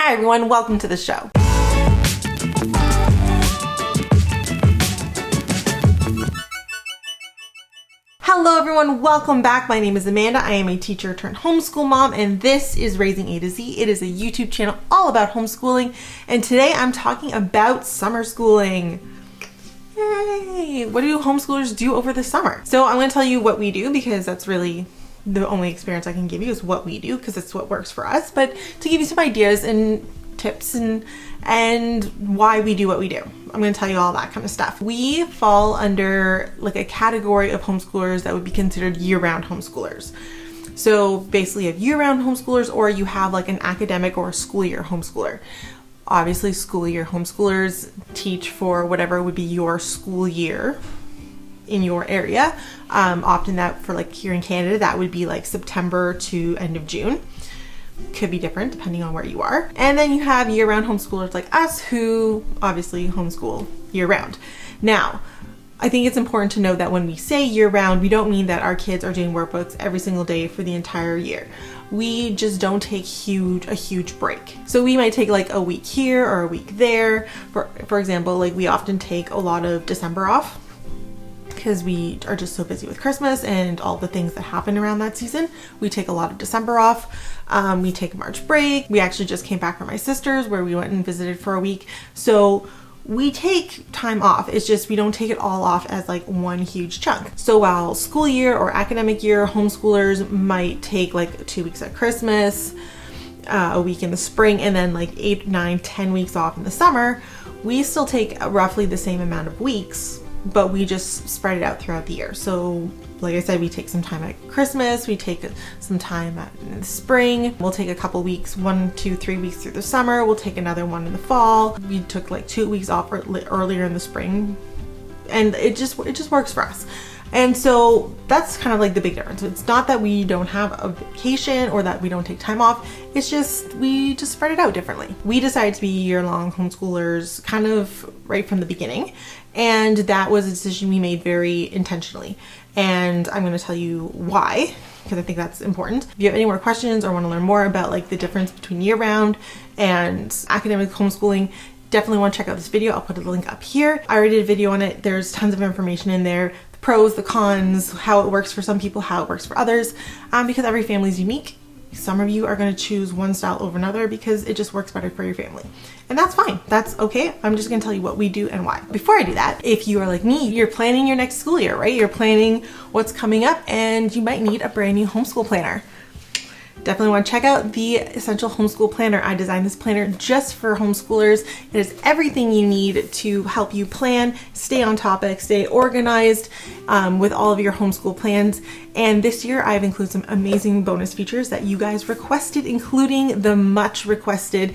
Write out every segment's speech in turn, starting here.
Hi everyone, welcome to the show. Hello everyone, welcome back. My name is Amanda. I am a teacher turned homeschool mom, and this is Raising A to Z. It is a YouTube channel all about homeschooling, and today I'm talking about summer schooling. Yay! What do homeschoolers do over the summer? So I'm going to tell you what we do, because that's really the only experience I can give you is what we do, because it's what works for us. But to give you some ideas and tips and why we do what we do, I'm going to tell you all that kind of stuff. We fall under like a category of homeschoolers that would be considered year-round homeschoolers. So basically you have year-round homeschoolers, or you have like an academic or a school year homeschooler. Obviously school year homeschoolers teach for whatever would be your school year in your area. Often that for like here in Canada, that would be like September to end of June. Could be different depending on where you are. And then you have year-round homeschoolers like us who obviously homeschool year-round. Now, I think it's important to know that when we say year-round, we don't mean that our kids are doing workbooks every single day for the entire year. We just don't take a huge break. So we might take like a week here or a week there. For example, like we often take a lot of December off, because we are just so busy with Christmas and all the things that happen around that season. We take a lot of December off. We take a March break. We actually just came back from my sister's where we went and visited for a week. So we take time off. It's just we don't take it all off as like one huge chunk. So while school year or academic year homeschoolers might take like 2 weeks at Christmas, a week in the spring, and then like 8, 9, 10 weeks off in the summer, we still take roughly the same amount of weeks, but we just spread it out throughout the year. So like I said, we take some time at Christmas, we take some time in the spring, we'll take a couple weeks, 1, 2, 3 weeks through the summer, we'll take another one in the fall. We took like 2 weeks off earlier in the spring, and it just works for us. And so that's kind of like the big difference. It's not that we don't have a vacation or that we don't take time off. It's just we just spread it out differently. We decided to be year-long homeschoolers kind of right from the beginning, and that was a decision we made very intentionally. And I'm going to tell you why, because I think that's important. If you have any more questions or want to learn more about like the difference between year-round and academic homeschooling, definitely want to check out this video. I'll put a link up here. I already did a video on it. There's tons of information in there. The pros, the cons, how it works for some people, how it works for others, because every family is unique. Some of you are going to choose one style over another because it just works better for your family. And that's fine. That's okay. I'm just going to tell you what we do and why. Before I do that, if you are like me, you're planning your next school year, right? You're planning what's coming up, and you might need a brand new homeschool planner. Definitely want to check out the Essential Homeschool Planner. I designed this planner just for homeschoolers. It is everything you need to help you plan, stay on topic, stay organized with all of your homeschool plans. And this year I've included some amazing bonus features that you guys requested, including the much requested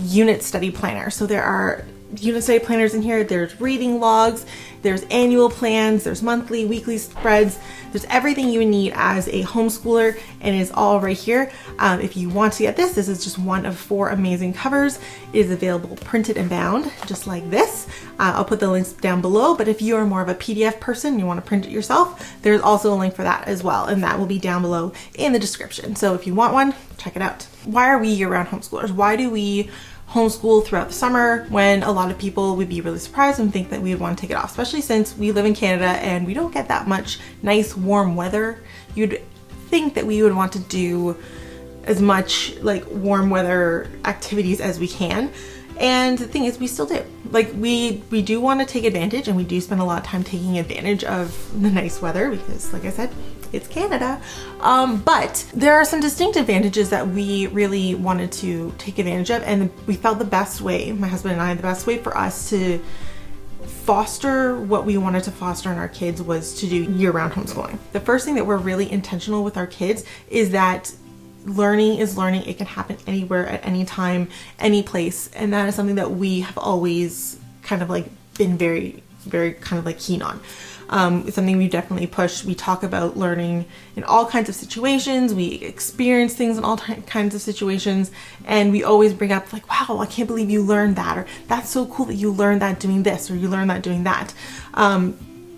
unit study planner. So there are unit study planners in here. There's reading logs, there's annual plans, there's monthly, weekly spreads. There's everything you need as a homeschooler, and it is all right here. If you want to get this is just one of 4 amazing covers. It is available printed and bound, just like this. I'll put the links down below, but if you are more of a PDF person, you want to print it yourself, there's also a link for that as well, and that will be down below in the description. So if you want one, check it out. Why are we year-round homeschoolers? Why do we homeschool throughout the summer when a lot of people would be really surprised and think that we would want to take it off, especially since we live in Canada and we don't get that much nice warm weather? You'd think that we would want to do as much like warm weather activities as we can. And the thing is, we still do. Like we do want to take advantage, and we do spend a lot of time taking advantage of the nice weather because, like I said, it's Canada. But there are some distinct advantages that we really wanted to take advantage of, and we felt the best way, my husband and I, the best way for us to foster what we wanted to foster in our kids was to do year-round homeschooling. The first thing that we're really intentional with our kids is that learning is learning. It can happen anywhere, at any time, any place. And that is something that we have always kind of like been very, very kind of like keen on. It's something we've definitely pushed. We talk about learning in all kinds of situations. We experience things in all kinds of situations. And we always bring up like, wow, I can't believe you learned that. Or that's so cool that you learned that doing this, or you learned that doing that.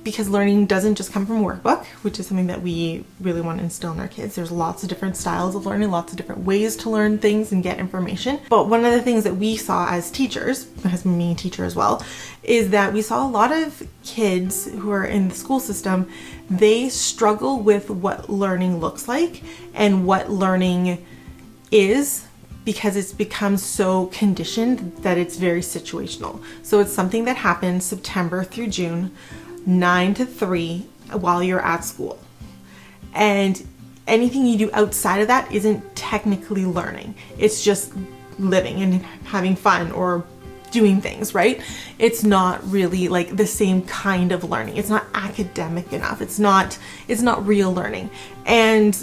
because learning doesn't just come from a workbook, which is something that we really want to instill in our kids. There's lots of different styles of learning, lots of different ways to learn things and get information. But one of the things that we saw as teachers, my husband being a teacher as well, is that we saw a lot of kids who are in the school system, they struggle with what learning looks like and what learning is, because it's become so conditioned that it's very situational. So it's something that happens September through June, 9 to 3 while you're at school. And anything you do outside of that isn't technically learning. It's just living and having fun or doing things, right? It's not really like the same kind of learning. It's not academic enough. It's not real learning. And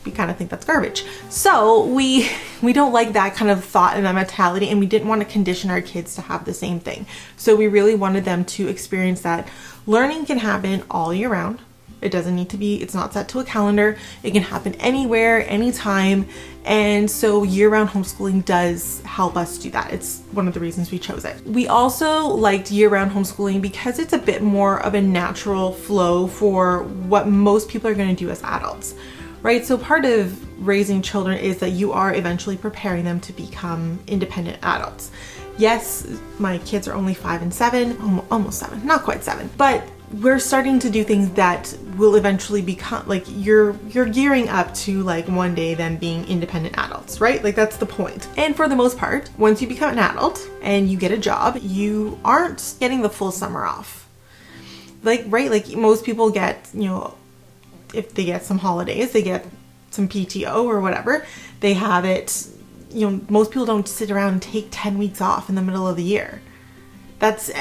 we kind of think that's garbage. So we don't like that kind of thought and that mentality, and we didn't want to condition our kids to have the same thing. So we really wanted them to experience that learning can happen all year round. It doesn't need to be, it's not set to a calendar. It can happen anywhere, anytime. And so year-round homeschooling does help us do that. It's one of the reasons we chose it. We also liked year-round homeschooling because it's a bit more of a natural flow for what most people are going to do as adults, right? So part of raising children is that you are eventually preparing them to become independent adults. Yes, my kids are only 5 and 7, almost 7, not quite 7, but we're starting to do things that will eventually become like you're gearing up to like one day them being independent adults, right? Like that's the point. And for the most part, once you become an adult and you get a job, you aren't getting the full summer off. Like, right? Like most people get, you know, if they get some holidays, they get some PTO or whatever, they have it. You know, most people don't sit around and take 10 weeks off in the middle of the year. That's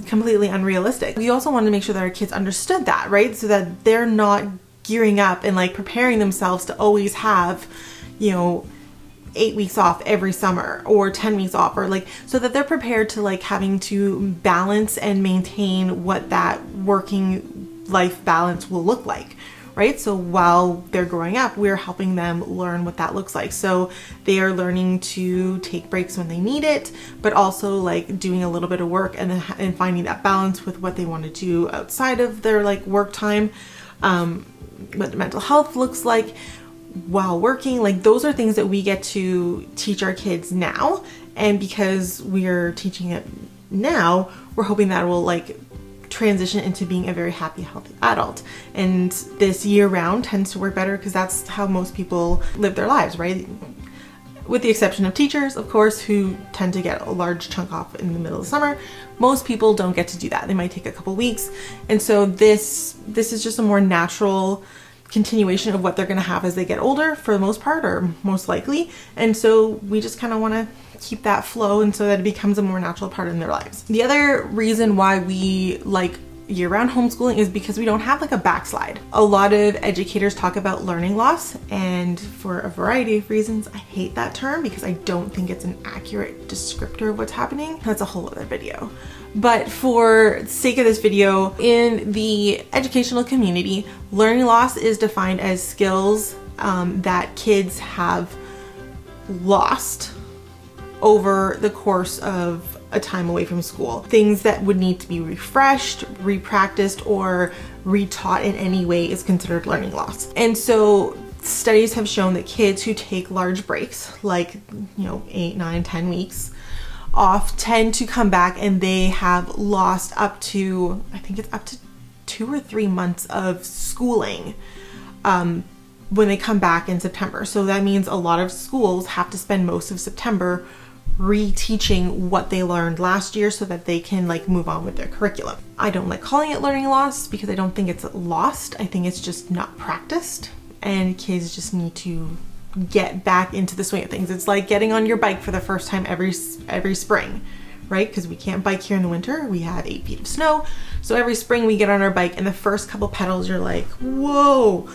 completely unrealistic. We also wanted to make sure that our kids understood that, right? So that they're not gearing up and like preparing themselves to always have, you know, 8 weeks off every summer or 10 weeks off, or like, so that they're prepared to like having to balance and maintain what that working life balance will look like. Right? So while they're growing up, we're helping them learn what that looks like. So they are learning to take breaks when they need it, but also like doing a little bit of work and finding that balance with what they want to do outside of their like work time, what mental health looks like while working. Like those are things that we get to teach our kids now. And because we're teaching it now, we're hoping that will like transition into being a very happy, healthy adult. And this year round tends to work better because that's how most people live their lives, right? With the exception of teachers, of course, who tend to get a large chunk off in the middle of the summer. Most people don't get to do that. They might take a couple weeks. And so this is just a more natural continuation of what they're going to have as they get older, for the most part, or most likely. And so we just kind of want to keep that flow, and so that it becomes a more natural part in their lives. The other reason why we like year-round homeschooling is because we don't have like a backslide. A lot of educators talk about learning loss, and for a variety of reasons, I hate that term because I don't think it's an accurate descriptor of what's happening. That's a whole other video. But for the sake of this video, in the educational community, learning loss is defined as skills that kids have lost over the course of a time away from school. Things that would need to be refreshed, repracticed, or retaught in any way is considered learning loss. And so studies have shown that kids who take large breaks, like, you know, 8, 9, 10 weeks off, tend to come back and they have lost up to, I think it's up to 2 or 3 months of schooling when they come back in September. So that means a lot of schools have to spend most of September reteaching what they learned last year so that they can like move on with their curriculum. I don't like calling it learning loss because I don't think it's lost. I think it's just not practiced, and kids just need to get back into the swing of things. It's like getting on your bike for the first time every spring, right? Because we can't bike here in the winter. We have 8 feet of snow. So every spring we get on our bike and the first couple pedals you're like, whoa.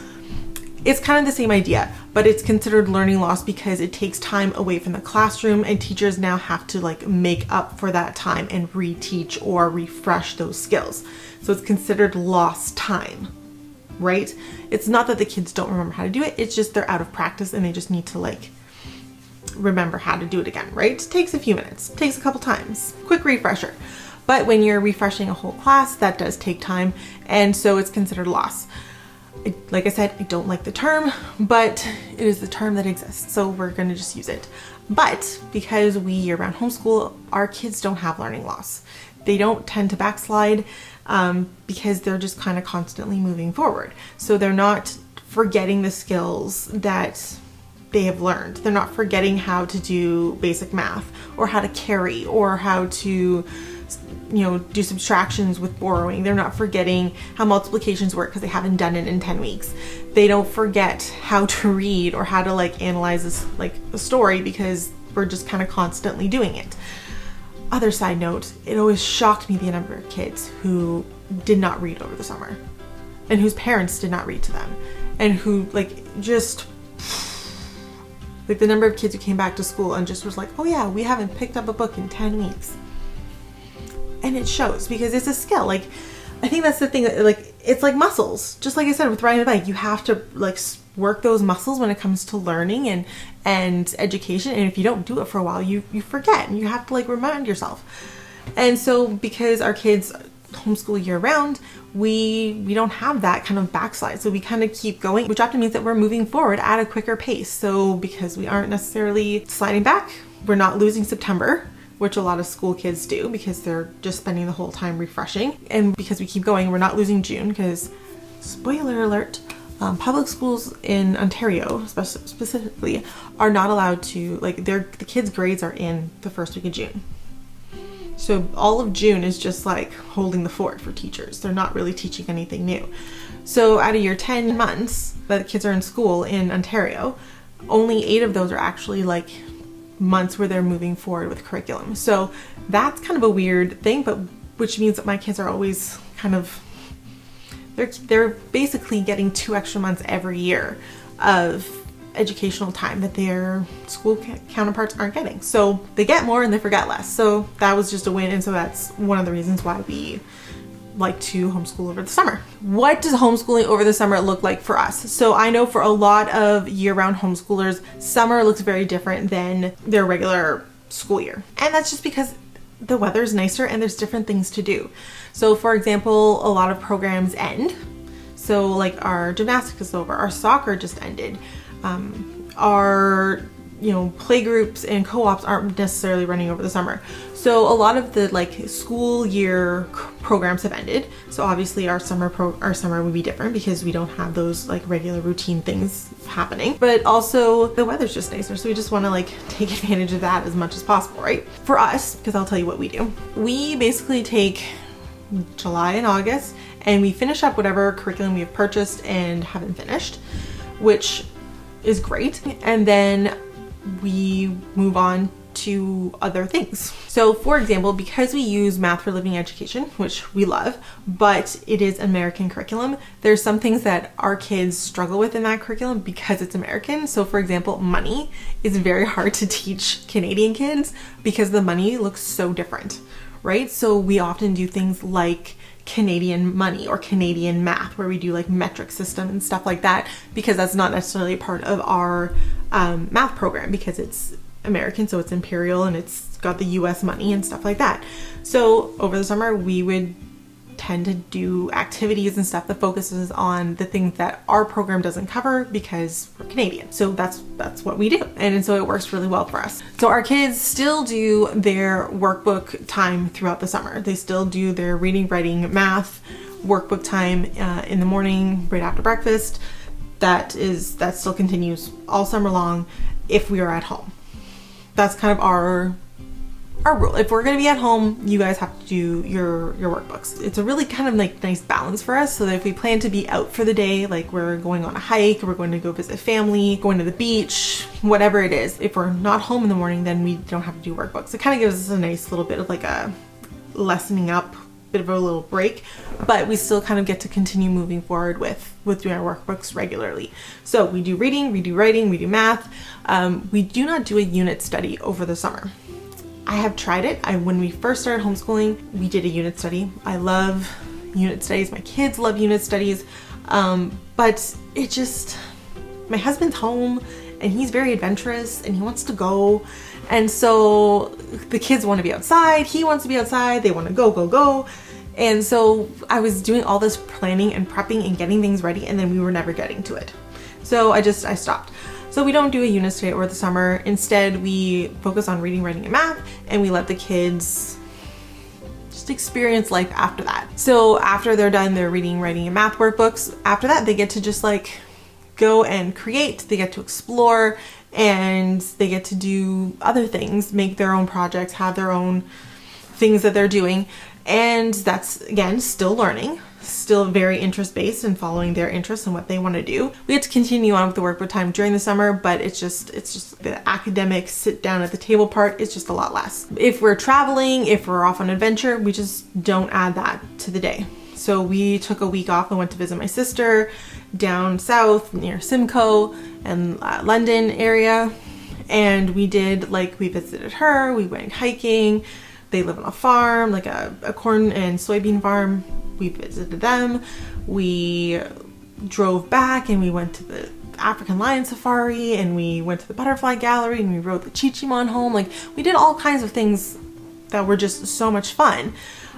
It's kind of the same idea, but it's considered learning loss because it takes time away from the classroom, and teachers now have to like make up for that time and reteach or refresh those skills. So it's considered lost time, right? It's not that the kids don't remember how to do it. It's just they're out of practice and they just need to like remember how to do it again, right? It takes a few minutes, it takes a couple times, quick refresher. But when you're refreshing a whole class, that does take time, and so it's considered a loss. Like I said, I don't like the term, but it is the term that exists, so we're going to just use it. But because we year-round homeschool, our kids don't have learning loss. They don't tend to backslide because they're just kind of constantly moving forward. So they're not forgetting the skills that they have learned. They're not forgetting how to do basic math or how to carry or how to do subtractions with borrowing. They're not forgetting how multiplications work because they haven't done it in 10 weeks. They don't forget how to read or how to analyze a story because we're just kind of constantly doing it. Other side note, it always shocked me the number of kids who did not read over the summer and whose parents did not read to them and who the number of kids who came back to school and just was like, oh yeah, we haven't picked up a book in 10 weeks. And it shows because it's a skill. I think that's the thing, it's like muscles. Just like I said with riding a bike, you have to work those muscles when it comes to learning and education. And if you don't do it for a while, you forget and you have to remind yourself. And so because our kids homeschool year round, we don't have that kind of backslide. So we kind of keep going, which often means that we're moving forward at a quicker pace. So because we aren't necessarily sliding back, we're not losing September, which a lot of school kids do because they're just spending the whole time refreshing. And because we keep going, we're not losing June because, spoiler alert, public schools in Ontario specifically are not allowed to, the kids' grades are in the first week of June. So all of June is just holding the fort for teachers. They're not really teaching anything new. So out of your 10 months that the kids are in school in Ontario, only 8 of those are actually months where they're moving forward with curriculum. So that's kind of a weird thing, but which means that my kids are always they're basically getting 2 extra months every year of educational time that their school counterparts aren't getting. So they get more and they forget less. So that was just a win. And so that's one of the reasons why we like to homeschool over the summer. What does homeschooling over the summer look like for us? So I know for a lot of year-round homeschoolers, summer looks very different than their regular school year. And that's just because the weather is nicer and there's different things to do. So for example, a lot of programs end. So our gymnastics is over, our soccer just ended. Our play groups and co-ops aren't necessarily running over the summer. So a lot of the school year programs have ended. So obviously our summer would be different because we don't have those regular routine things happening. But also the weather's just nicer, so we just want to take advantage of that as much as possible, right? For us, because I'll tell you what we do. We basically take July and August and we finish up whatever curriculum we have purchased and haven't finished, which is great. And then we move on to other things. So for example, because we use Math for Living Education, which we love, but it is American curriculum, there's some things that our kids struggle with in that curriculum because it's American. So for example, money is very hard to teach Canadian kids because the money looks so different, right? So we often do things like Canadian money or Canadian math, where we do metric system and stuff like that, because that's not necessarily a part of our math program because it's American, so it's imperial and it's got the US money and stuff like that. So over the summer we would tend to do activities and stuff that focuses on the things that our program doesn't cover because we're Canadian. So that's what we do. And so it works really well for us. So our kids still do their workbook time throughout the summer. They still do their reading, writing, math workbook time in the morning right after breakfast. That still continues all summer long if we are at home. That's kind of our rule. If we're going to be at home, you guys have to do your workbooks. It's a really kind of nice balance for us, so that if we plan to be out for the day, we're going on a hike, or we're going to go visit family, going to the beach, whatever it is, if we're not home in the morning, then we don't have to do workbooks. It kind of gives us a nice little bit of a lessening up, bit of a little break, but we still kind of get to continue moving forward with doing our workbooks regularly. So we do reading, we do writing, we do math. We do not do a unit study over the summer. I have tried it. When we first started homeschooling, we did a unit study. I love unit studies. My kids love unit studies. But my husband's home and he's very adventurous and he wants to go. And so the kids want to be outside, he wants to be outside, they want to go. And so I was doing all this planning and prepping and getting things ready, and then we were never getting to it. So I stopped. So we don't do a unit study over the summer. Instead, we focus on reading, writing, and math, and we let the kids just experience life after that. So after they're done their reading, writing, and math workbooks, after that, they get to just like go and create, they get to explore, and they get to do other things, make their own projects, have their own things that they're doing. And that's, again, still learning, still very interest-based and following their interests and what they want to do. We get to continue on with the workbook time during the summer, but it's just the academic sit down at the table part is just a lot less. If we're traveling, if we're off on adventure, we just don't add that to the day. So we took a week off and went to visit my sister down south near Simcoe and London area. And we visited her, we went hiking. They live on a farm, like a corn and soybean farm. We visited them. We drove back and we went to the African lion safari, and we went to the butterfly gallery, and we rode the Chichimon home. Like, we did all kinds of things that were just so much fun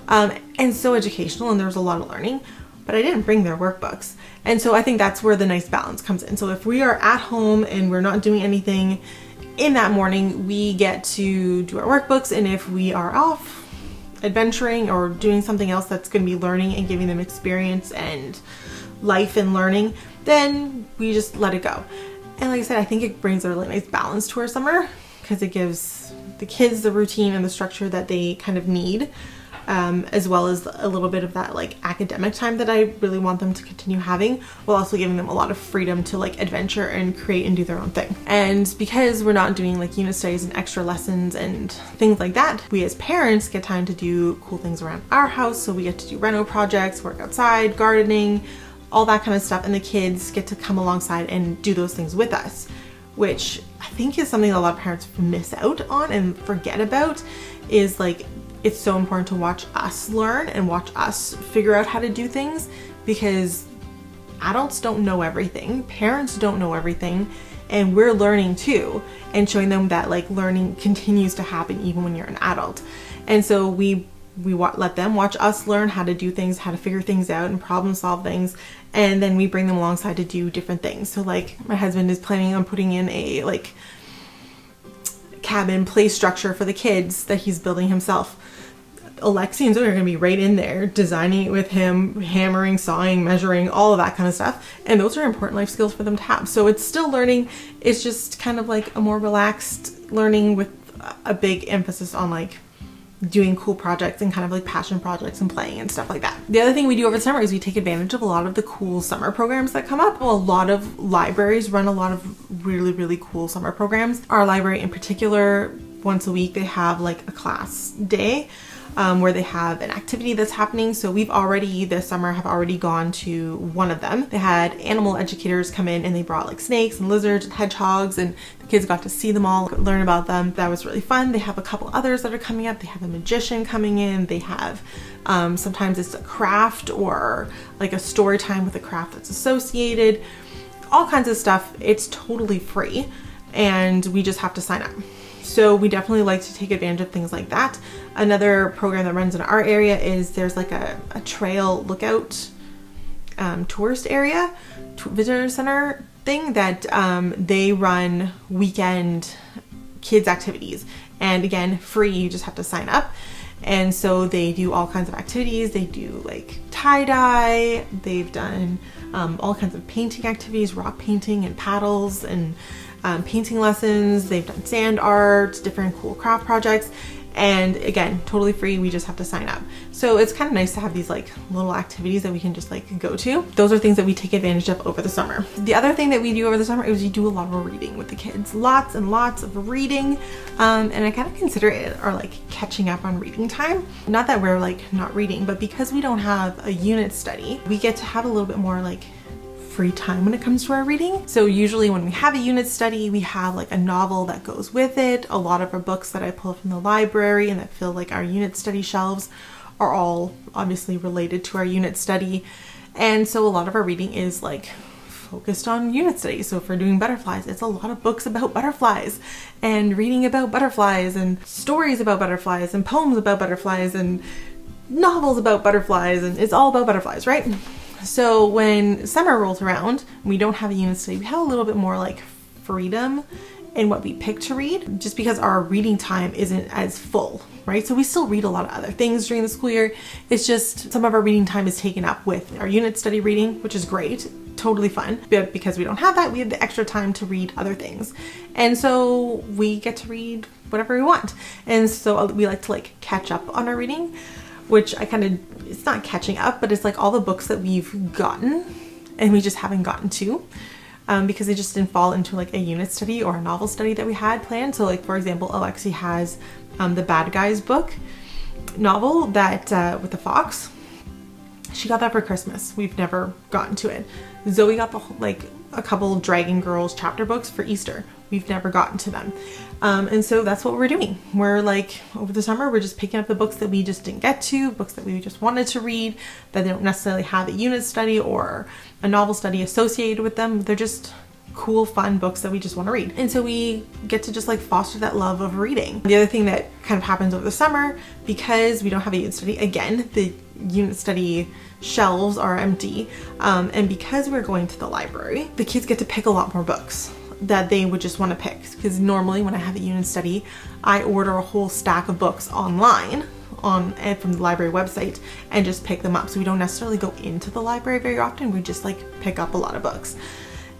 and so educational, and there was a lot of learning, but I didn't bring their workbooks. And so I think that's where the nice balance comes in. So if we are at home and we're not doing anything in that morning, we get to do our workbooks, and if we are off adventuring or doing something else that's going to be learning and giving them experience and life and learning, then we just let it go. And like I said, I think it brings a really nice balance to our summer, because it gives the kids the routine and the structure that they kind of need, as well as a little bit of that like academic time that I really want them to continue having, while also giving them a lot of freedom to like adventure and create and do their own thing. And because we're not doing like unit studies and extra lessons and things like that, we as parents get time to do cool things around our house. So we get to do reno projects, work outside, gardening, all that kind of stuff, and the kids get to come alongside and do those things with us, which I think is something a lot of parents miss out on and forget about. Is like, it's so important to watch us learn and watch us figure out how to do things, because adults don't know everything, parents don't know everything, and we're learning too, and showing them that like learning continues to happen even when you're an adult. And so we let them watch us learn how to do things, how to figure things out and problem solve things, and then we bring them alongside to do different things. So like, my husband is planning on putting in a like cabin play structure for the kids that he's building himself. Alexi and Zoe are going to be right in there designing it with him, hammering, sawing, measuring, all of that kind of stuff. And those are important life skills for them to have. So it's still learning. It's just kind of like a more relaxed learning with a big emphasis on like doing cool projects and kind of like passion projects and playing and stuff like that. The other thing we do over the summer is we take advantage of a lot of the cool summer programs that come up. A lot of libraries run a lot of really, really cool summer programs. Our library in particular, once a week, they have like a class day where they have an activity that's happening. So we've already, this summer, have already gone to one of them. They had animal educators come in and they brought like snakes and lizards and hedgehogs, and the kids got to see them all, learn about them. That was really fun. They have a couple others that are coming up. They have a magician coming in. They have, sometimes it's a craft or like a story time with a craft that's associated, all kinds of stuff. It's totally free, and we just have to sign up. So we definitely like to take advantage of things like that. Another program that runs in our area is there's like a trail lookout tourist area, visitor center thing that they run weekend kids activities. And again, free, you just have to sign up. And so they do all kinds of activities. They do like tie-dye. They've done all kinds of painting activities, rock painting and paddles, and painting lessons. They've done sand art, different cool craft projects, and again, totally free. We just have to sign up. So it's kind of nice to have these like little activities that we can just like go to. Those are things that we take advantage of over the summer. The other thing that we do over the summer is we do a lot of reading with the kids. Lots and lots of reading, and I kind of consider it our like catching up on reading time. Not that we're like not reading, but because we don't have a unit study, we get to have a little bit more like free time when it comes to our reading. So usually when we have a unit study, we have like a novel that goes with it. A lot of our books that I pull from the library and that fill like our unit study shelves are all obviously related to our unit study. And so a lot of our reading is like focused on unit studies. So if we're doing butterflies, it's a lot of books about butterflies and reading about butterflies and stories about butterflies and poems about butterflies and novels about butterflies, and it's all about butterflies, right? So when summer rolls around, we don't have a unit study, we have a little bit more like freedom in what we pick to read, just because our reading time isn't as full, right? So we still read a lot of other things during the school year. It's just some of our reading time is taken up with our unit study reading, which is great, totally fun. But because we don't have that, we have the extra time to read other things. And so we get to read whatever we want. And so we like to like catch up on our reading, which it's not catching up, but it's like all the books that we've gotten and we just haven't gotten to. Because they just didn't fall into like a unit study or a novel study that we had planned. So like, for example, Alexi has the Bad Guys book novel that with the fox. She got that for Christmas. We've never gotten to it. Zoe got a couple Dragon Girls chapter books for Easter. We've never gotten to them. And so that's what we're doing. We're like, over the summer, we're just picking up the books that we just didn't get to, books that we just wanted to read, that they don't necessarily have a unit study or a novel study associated with them. They're just cool, fun books that we just want to read. And so we get to just like foster that love of reading. The other thing that kind of happens over the summer, because we don't have a unit study, again, the unit study shelves are empty. And because we're going to the library, the kids get to pick a lot more books that they would just want to pick. Because normally when I have a unit study, I order a whole stack of books online from the library website and just pick them up. So we don't necessarily go into the library very often. We just like pick up a lot of books.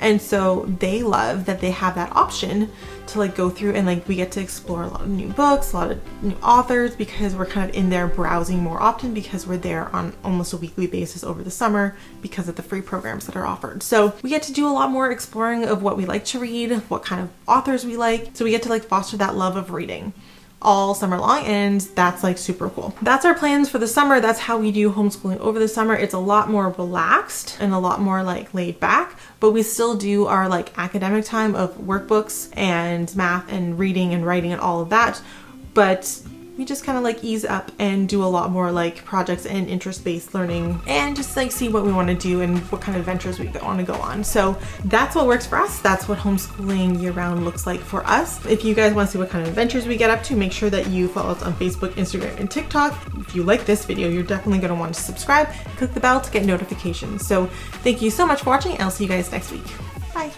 And so they love that they have that option to like go through and like we get to explore a lot of new books, a lot of new authors, because we're kind of in there browsing more often because we're there on almost a weekly basis over the summer because of the free programs that are offered. So we get to do a lot more exploring of what we like to read, what kind of authors we like. So we get to like foster that love of reading all summer long, and that's like super cool. That's our plans for the summer. That's how we do homeschooling over the summer. It's a lot more relaxed and a lot more like laid back, but we still do our like academic time of workbooks and math and reading and writing and all of that, but we just kind of like ease up and do a lot more like projects and interest-based learning and just like see what we want to do and what kind of adventures we want to go on. So that's what works for us. That's what homeschooling year-round looks like for us. If you guys want to see what kind of adventures we get up to, make sure that you follow us on Facebook, Instagram, and TikTok. If you like this video, you're definitely going to want to subscribe, click the bell to get notifications. So thank you so much for watching, and I'll see you guys next week. Bye.